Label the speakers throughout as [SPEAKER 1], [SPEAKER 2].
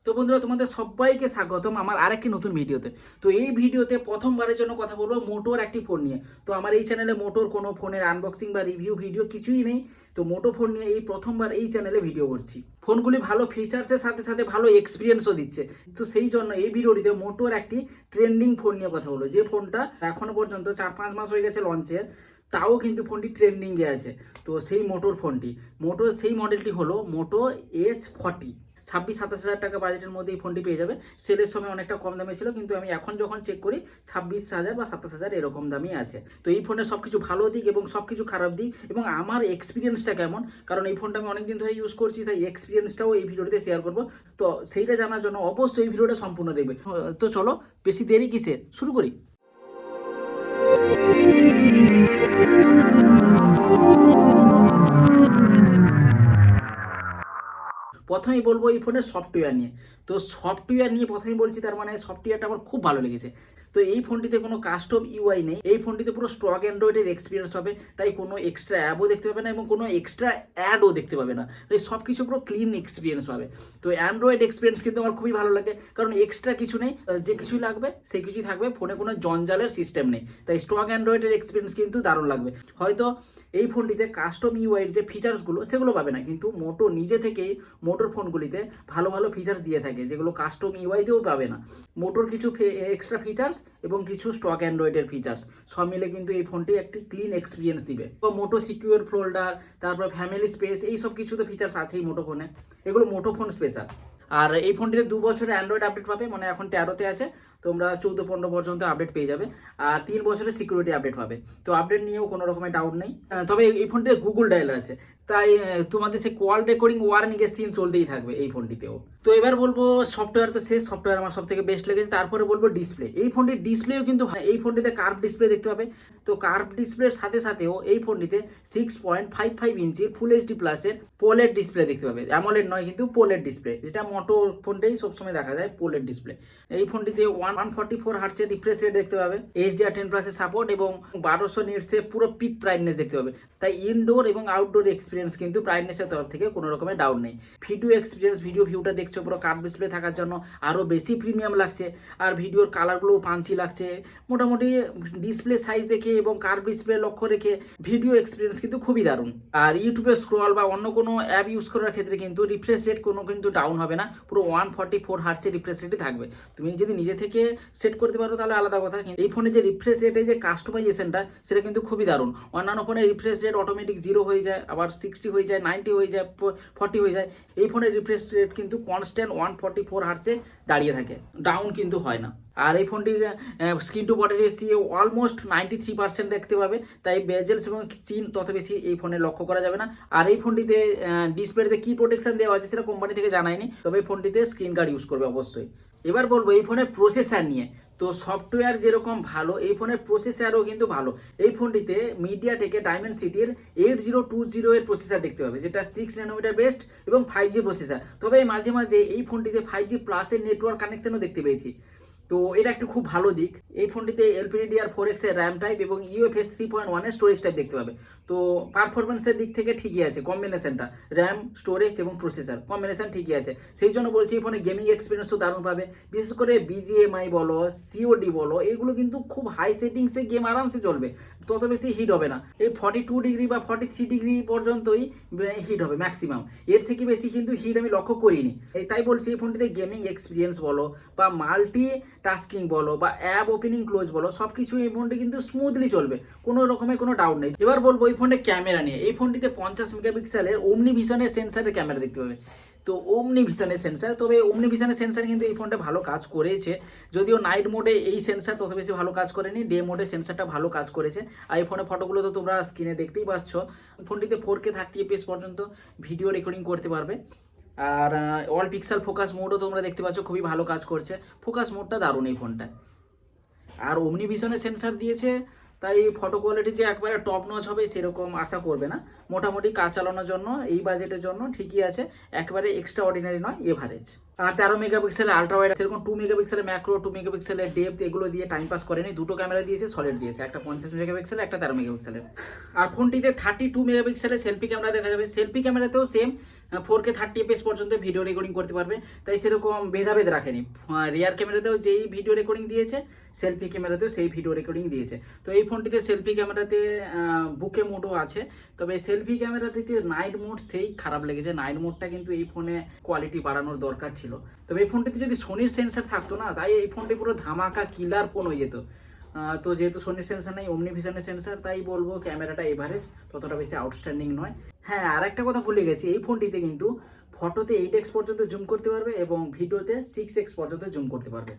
[SPEAKER 1] তো বন্ধুরা, তোমাদের সবাইকে স্বাগতম আমার আরেকটি নতুন ভিডিওতে। তো এই ভিডিওতে প্রথমবারের জন্য কথা বলবো মোটোর একটি ফোন নিয়ে। তো আমার এই চ্যানেলে মোটোর কোনো ফোনের আনবক্সিং বা রিভিউ ভিডিও কিছুই নেই। তো মোটো ফোন নিয়ে এই প্রথমবার এই চ্যানেলে ভিডিও করছি। ফোনগুলি ভালো ফিচার্সের সাথে সাথে ভালো এক্সপিরিয়েন্সও দিচ্ছে। তো সেই জন্য এই ভিডিওটিতে মোটোর একটি ট্রেন্ডিং ফোন নিয়ে কথা বলবো, যে ফোনটা এখনো পর্যন্ত 4-5 মাস হয়ে গেছে লঞ্চের, তাও কিন্তু ফোনটি ট্রেন্ডিংয়ে আছে। তো সেই মোটোর ফোনটি, মোটোর সেই মডেলটি হলো মোটো H40। 26-27 হাজার টাকা বাজেটের মধ্যে এই ফোনটি পেয়ে যাবে। সেলের সময় অনেকটা কম দামে ছিল, কিন্তু আমি এখন যখন চেক করি 26,000 বা 27,000 এরকম দামই আছে। তো এই ফোনের সব কিছু ভালো দিক এবং সব কিছু খারাপ দিক এবং আমার এক্সপিরিয়েন্সটা কেমন, কারণ এই ফোনটা আমি অনেকদিন ধরে ইউজ করছি, তাই এক্সপিরিয়েন্সটাও এই ভিডিওতে শেয়ার করবো। তো সেইটা জানার জন্য অবশ্যই এই ভিডিওটা সম্পূর্ণ দেখবে। তো চলো, বেশি দেরি কিসের, শুরু করি। প্রথমেই বলবো এই ফোনের সফটওয়্যার নিয়ে। তো সফটওয়্যার নিয়ে প্রথমেই বলছি, তার মানে সফটওয়্যারটা আমার খুব ভালো লেগেছে। তো এই ফোনটিতে কোনো কাস্টম ইউআই নেই, এই ফোনটিতে পুরো স্টক অ্যান্ড্রয়েডের এক্সপিরিয়েন্স হবে, তাই কোনো এক্সট্রা অ্যাপও দেখতে পাবে না এবং কোনো এক্সট্রা অ্যাডও দেখতে পাবে না। তাই সব কিছু পুরো ক্লিন এক্সপিরিয়েন্স পাবে। তো অ্যান্ড্রয়েড এক্সপিরিয়েন্স কিন্তু আমার খুবই ভালো লাগে, কারণ এক্সট্রা কিছু নেই, যে কিছুই লাগবে সেই কিছুই থাকবে, ফোনে কোনো জঞ্জালের সিস্টেম নেই। তাই স্টক অ্যান্ড্রয়েডের এক্সপিরিয়েন্স কিন্তু দারুণ লাগবে। হয়তো এই ফোনটিতে কাস্টম ইউআইয়ের যে ফিচার্সগুলো সেগুলো পাবে না, কিন্তু মোটো নিজে থেকেই মোটোর ফোনগুলিতে ভালো ভালো ফিচার্স দিয়ে থাকে, যেগুলো কাস্টম ইউআইতেও পাবে না। মোটোর কিছু এক্সট্রা ফিচার্স এবং কিছু স্টক অ্যান্ড্রয়েডের ফিচার্স সব মিলে কিন্তু এই ফোনটি একটি ক্লিন এক্সপিরিয়েন্স দিবে। তো মোটো সিকিউর ফোল্ডার, তারপর ফ্যামিলি স্পেস, এই সব কিছু তো ফিচার্স আছেই মোটো ফোনে, এগুলো মোটো ফোন স্পেশাল। আর এই ফোনটিতে 2 বছরের অ্যান্ড্রয়েড আপডেট পাবে, মানে এখন 13তে আছে, তোমরা 14-15 পর্যন্ত আপডেট পেয়ে যাবে। আর 3 বছরের সিকিউরিটি আপডেট পাবে। তো আপডেট নিয়েও কোনো রকমের ডাউট নেই। তবে এই ফোনটিতে গুগল ডায়াল আছে, তাই তোমাদের সে কল রেকর্ডিং ওয়ার্নিংয়ের সিন চলতেই থাকবে এই ফোনটিতেও। তো এবার বলবো সফটওয়্যার, তো শেষ সফটওয়্যার আমার সব থেকে বেস্ট লেগেছে। তারপরে বলবো ডিসপ্লে। এই ফোনটির ডিসপ্লেও কিন্তু এই ফোনটিতে কার্ভ ডিসপ্লে দেখতে পাবে। তো কার্ভ ডিসপ্লের সাথে সাথেও এই ফোনটিতে 6.55 ইঞ্চির ফুল এইচডি প্লাসের পোলেড ডিসপ্লে দেখতে পাবে। অ্যামোলেড নয়, কিন্তু পোলেড ডিসপ্লে, যেটা মোটো ফোনটাই সবসময় দেখা যায়, পোলেড ডিসপ্লে। এই ফোনটিতে 144 হার্টসের রিফ্রেশ রেট দেখতে পাবে, HDR10+ সাপোর্ট এবং 1200 নিটসের পুরো পিক ব্রাইটনেস দেখতে পাবে। তাই ইনডোর এবং আউটডোর এক্সপিরিয়েন্স কিন্তু ব্রাইটনেসের তরফ থেকে কোনো রকমের ডাউট নেই। ভিডিও এক্সপিরিয়েন্স, ভিডিও ভিউটা দেখছো পুরো কার্ভ ডিসপ্লে থাকার জন্য আরও বেশি প্রিমিয়াম লাগছে, আর ভিডিওর কালারগুলো পাঞ্চি লাগছে। মোটামুটি ডিসপ্লে সাইজ দেখে এবং কার্ভ ডিসপ্লে লক্ষ্য রেখে ভিডিও এক্সপিরিয়েন্স কিন্তু খুবই দারুণ। আর ইউটিউবে স্ক্রল বা অন্য কোনো অ্যাপ ইউজ করার ক্ষেত্রে কিন্তু রিফ্রেশ রেট কোনো কিন্তু ডাউন হবে না, পুরো 144 হার্টসের রিফ্রেশ রেটই থাকবে। তুমি যদি নিজে থেকে সেট করতে পারো তাহলে আলাদা কথা, কিন্তু এই ফোনে যে রিফ্রেশ রেটে যে কাস্টমাইজেশনটা, সেটা কিন্তু খুবই দারুণ। অন্যান্য ফোনে রিফ্রেশ রেট অটোমেটিক 0 হয়ে যায়, আবার 60 হয়ে যায়, 90 হয়ে যায়, 40 হয়ে যায়। এই ফোনের রিফ্রেশ রেট কিন্তু কনস্ট্যান্ট 144 হার্টসে দাঁড়িয়ে থাকে, ডাউন কিন্তু হয় না। আর এই ফোনটি screen to body ratio almost 93% দেখতে পাবে, তাই বেজেলস এবং চিন তত বেশি এই ফোনে লক্ষ্য করা যাবে না। আর এই ফোনটিতে ডিসপ্লেতে কি প্রোটেকশন দেওয়া আছে সেটা কোম্পানি থেকে জানায়নি, তবে এই ফোনটিতে স্ক্রিন গার্ড ইউজ করবে অবশ্যই। এবার বলবো এই ফোনের প্রসেসর নিয়ে। তো সফটওয়্যার যেরকম ভালো, এই ফোনের প্রসেসরও কিন্তু ভালো। এই ফোনটিতে মিডিয়াটেকের ডাইমেনসিটির 8020 এর প্রসেসর দেখতে পাবে, যেটা 6 ন্যানোমিটার বেস্ট এবং 5G প্রসেসর। তবে মাঝে মাঝে এই ফোনটিতে 5G প্লাসের নেটওয়ার্ক কানেকশনও দেখতে পেয়েছি, তো এটা একটু খুব ভালো দিক। এই ফোনটিতে LPDDR4X এর র্যাম টাইপ এবং UFS 3.1 এর স্টোরেজ টাইপ দেখতে পাবে। তো পারফরমেন্সের দিক থেকে ঠিকই আছে, কম্বিনেশনটা র্যাম, স্টোরেজ এবং প্রসেসর কম্বিনেশন ঠিকই আছে। সেই জন্য বলছি এই ফোনে গেমিং এক্সপিরিয়েন্সও দারুণ পাবে। বিশেষ করে BGMI বলো, COD বলো, এগুলো কিন্তু খুব হাই সেটিংসে গেম আরামসে চলবে, তত বেশি হিট হবে না। এই 42 ডিগ্রি বা 43 ডিগ্রি পর্যন্তই হিট হবে ম্যাক্সিমাম, এর থেকে বেশি কিন্তু হিট আমি লক্ষ্য করিনি। তাই বলছি এই ফোনটিতে গেমিং এক্সপিরিয়েন্স বলো বা মাল্টি টাস্কিং বলো বা অ্যাপ ওপেনিং ক্লোজ বলো, সব কিছু এই ফোনটি কিন্তু স্মুথলি চলবে, কোনো রকমের কোনো ডাউট নেই। এবার বলবো এই ফোনের ক্যামেরা নিয়ে। এই ফোনটিতে 50 মেগাপিক্সেলের ওমনি ভিশনের সেন্সারের ক্যামেরা দেখতে পাবে। তো ওমনি ভিশনের সেন্সার, তবে ওমনি ভিশনের সেন্সার কিন্তু এই ফোনটা ভালো কাজ করেছে, যদিও নাইট মোডে এই সেন্সার তত বেশি ভালো কাজ করেনি, ডে মোডে সেন্সারটা ভালো কাজ করেছে। আর এই ফোনের ফটোগুলো তো তোমরা স্ক্রিনে দেখতেই পাচ্ছ। ফোনটিতে 4K 30 FPS পর্যন্ত ভিডিও রেকর্ডিং করতে পারবে। আর অল পিক্সেল ফোকাস মোডও তোমরা দেখতে পাচ্ছ, খুবই ভালো কাজ করছে, ফোকাস মোডটা দারুণ এই ফোনটায়। আর ওমনি ভিশনের সেন্সার দিয়েছে, তাই ফটো কোয়ালিটি যে একবারে টপ নচ হবে সেরকম আশা করবে না। মোটামুটি কাজ চালানোর জন্য এই বাজেটের জন্য ঠিকই আছে, একবারে এক্সট্রা অর্ডিনারি নয়, এভারেজ। আর 13 মেগাপিক্সেলের আলট্রা ওয়াইড, সেরকম 2 মেগাপিক্সেলের ম্যাক্রো, 2 মেগাপিক্সেলের ডেপথ, এগুলো দিয়ে টাইম পাস করেনি। দুটো ক্যামেরা দিয়েছে, সলিড দিয়েছে, একটা 50 মেগাপিক্সেলের, একটা 13 মেগাপিক্সেলের। আর ফোনটিতে 32 মেগাপিক্সেলের সেলফি ক্যামেরা দেখা যাবে। সেলফি ক্যামেরাতেও সেম 4K 30fps পর্যন্ত ভিডিও রেকর্ডিং করতে পারবে, তাই সেরকম ভেদাভেদ রাখেনি। রিয়ার ক্যামেরাতেও যেই ভিডিও রেকর্ডিং দিয়েছে, সেলফি ক্যামেরাতেও সেই ভিডিও রেকর্ডিং দিয়েছে। তো এই ফোনটিতে সেলফি ক্যামেরাতে বুকে মোডও আছে, তবে সেলফি ক্যামেরাটিতে নাইট মোড সেই খারাপ লেগেছে। নাইট মোডটা কিন্তু এই ফোনে কোয়ালিটি বাড়ানোর দরকার ছিল। তবে এই ফোনটিতে যদি সোনির সেন্সার থাকতো না, তাই এই ফোনটি পুরো ধামাকা কিলার ফোন হয়ে যেত। তো যেহেতু সোনির সেন্সার নেই, ওমনি ভিশনের সেন্সার, তাই বলবো ক্যামেরাটা এভারেজ, ততটা বেশি আউটস্ট্যান্ডিং নয়। হ্যাঁ, আর একটা কথা ভুলে গেছি, এই ফোনটিতে কিন্তু ফটোতে 8x পর্যন্ত জুম করতে পারবে এবং ভিডিওতে 6x পর্যন্ত জুম করতে পারবে।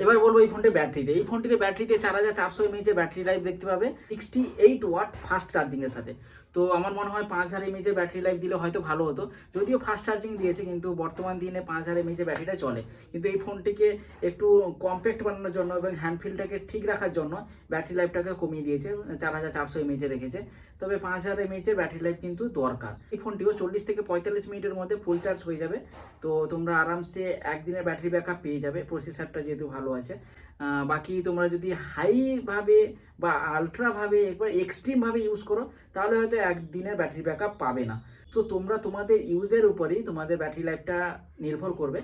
[SPEAKER 1] এবার বলবো এই ফোনটির ব্যাটারিতে। এই ফোনটিতে ব্যাটারিতে 4400 mAh ব্যাটারি লাইফ দেখতে পাবে 68 ওয়াট ফাস্ট চার্জিংয়ের সাথে। তো আমার মনে হয় 5000 mAh ব্যাটারি লাইফ দিলে হয়তো ভালো হতো, যদিও ফাস্ট চার্জিং দিয়েছে, কিন্তু বর্তমান দিনে 5000 mAh ব্যাটারিটা চলে। কিন্তু এই ফোনটিকে একটু কম্প্যাক্ট বানানোর জন্য এবং হ্যান্ডফিলটাকে ঠিক রাখার জন্য ব্যাটারি লাইফটাকে কমিয়ে দিয়েছে, 4400 mAh রেখেছে। তবে 5000 mAh ব্যাটারি লাইফ কিন্তু দরকার। এই ফোনটিও 40 থেকে 45 মিনিটের মধ্যে ফুল চার্জ হয়ে যাবে। তো তোমরা আরামসে একদিনের ব্যাটারি ব্যাকআপ পেয়ে যাবে, প্রসেসরটা যেহেতু ভালো আছে। বাকি তোমরা যদি হাইভাবে বা আলট্রাভাবে একবার এক্সট্রিমভাবে ইউজ করো, তাহলে হয়তো একদিনের ব্যাটারি ব্যাকআপ পাবে না। তো তোমরা তোমাদের ইউজের উপরেই তোমাদের ব্যাটারি লাইফটা নির্ভর করবে।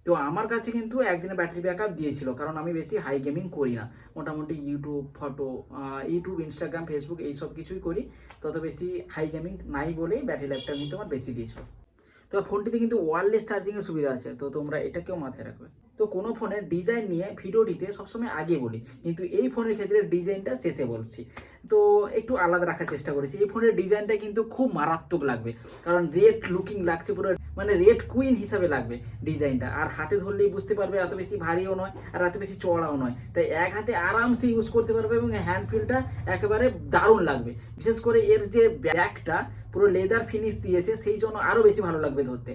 [SPEAKER 1] তো আমার কাছে কিন্তু একদিনের ব্যাটারি ব্যাকআপ দিয়েছিল, কারণ আমি বেশি হাই গেমিং করি না, মোটামুটি ইউটিউব, ইনস্টাগ্রাম, ফেসবুক এইসব কিছুই করি, তত বেশি হাই গেমিং নাই বলেই ব্যাটারি লাইফটা কিন্তু আমার বেশি দিয়েছিল। তো ফোনটিতে কিন্তু ওয়্যারলেস চার্জিংয়ের সুবিধা আছে, তো তোমরা এটাকেও মাথায় রাখবে। তো কোনো ফোনের ডিজাইন নিয়ে ভিডিওটিতে সবসময় আগে বলি, কিন্তু এই ফোনের ক্ষেত্রে ডিজাইনটা শেষে বলছি। তো একটু আলাদা রাখার চেষ্টা করেছি। এই ফোনের ডিজাইনটা কিন্তু খুব মারাত্মক লাগবে, কারণ রেড লুকিং লাগছে, পুরো মানে রেড কুইন হিসাবে লাগবে ডিজাইনটা। আর হাতে ধরলেই বুঝতে পারবে এত বেশি ভারীও নয় আর এত বেশি চড়াও নয়, তাই এক হাতে আরামসে ইউজ করতে পারবে এবং হ্যান্ড ফিলটা একেবারে দারুণ লাগবে। বিশেষ করে এর যে ব্যাকটা পুরো লেদার ফিনিশ দিয়েছে, সেই জন্য আরও বেশি ভালো লাগবে ধরতে।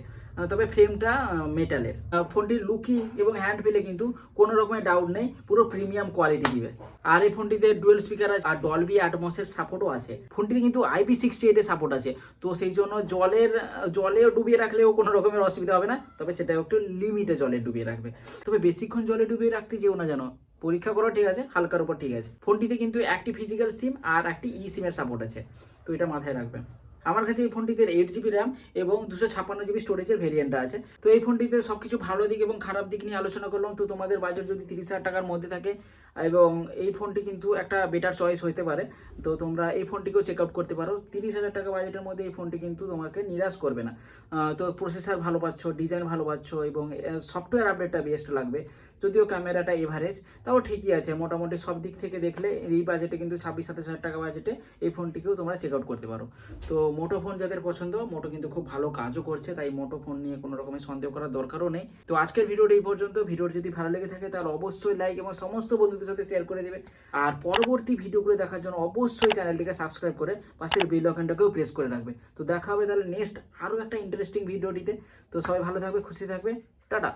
[SPEAKER 1] তবে ফ্রেমটা মেটালের। ফোনটির লুকিং এবং হ্যান্ড ফিলে কিন্তু কোনো রকমের ডাউট নেই, পুরো প্রিমিয়াম কোয়ালিটি দিবে। আর এই ফোনটিতে ডুয়েল স্পিকার আছে আর ডলবি অ্যাটমসের সাপোর্টও আছে। ফোনটিতে কিন্তু IP68 এর সাপোর্ট আছে, তো সেই জন্য জলে ডুবিয়ে রাখলেও কোনো রকমের অসুবিধা হবে না, তবে সেটা একটু লিমিটে জলে ডুবিয়ে রাখবে। তবে বেশিক্ষণ জলে ডুবিয়ে রাখতে যেও না, জানো, পরীক্ষা করা ঠিক আছে, হালকার উপর ঠিক আছে। ফোনটিতে কিন্তু একটি ফিজিক্যাল সিম আর একটি ই সিমের সাপোর্ট আছে, তো এটা মাথায় রাখবেন। আমার কাছে এই ফোনটিতে 8GB র্যাম এবং 256GB স্টোরেজের ভেরিয়েন্টটা আছে। তো এই ফোনটিতে সব কিছু ভালো দিক এবং খারাপ দিক নিয়ে আলোচনা করলাম। তো তোমাদের বাজেট যদি 30,000 টাকার মধ্যে থাকে, এবং এই ফোনটি কিন্তু একটা বেটার চয়েস হতে পারে, তো তোমরা এই ফোনটিকেও চেক আউট করতে পারো। 30,000 টাকা বাজেটের মধ্যে এই ফোনটি কিন্তু তোমাকে নিরাশ করবে না। তো প্রসেসর ভালো পাচ্ছ, ডিজাইন ভালো পাচ্ছ এবং সফটওয়্যার আপডেটটা বেস্ট লাগবে। যদিও ক্যামেরাটা এভারেজ, তাও ঠিকই আছে মোটামুটি সব দিক থেকে দেখলে। এই বাজেটে কিন্তু 26-27 টাকা বাজেটে এই ফোনটিকেও তোমরা চেক আউট করতে পারো। তো মোটো ফোন যাদের পছন্দ, মোটো কিন্তু খুব ভালো কাজও করছে, তাই মোটো ফোন নিয়ে কোনো রকমের সন্দেহ করার দরকারও নেই। তো আজকের ভিডিওটা এই পর্যন্ত। ভিডিওর যদি ভালো লেগে থাকে তাহলে অবশ্যই লাইক এবং সমস্ত বন্ধুদের সাথে শেয়ার করে দেবেন। আর পরবর্তী ভিডিওগুলো দেখার জন্য অবশ্যই চ্যানেলটিকে সাবস্ক্রাইব করে পাশের বেল আইকনটাকেও প্রেস করে রাখবে। তো দেখা হবে তাহলে নেক্সট আরও একটা ইন্টারেস্টিং ভিডিওটিতে। তো সবাই ভালো থাকবে, খুশি থাকবে, টাটা।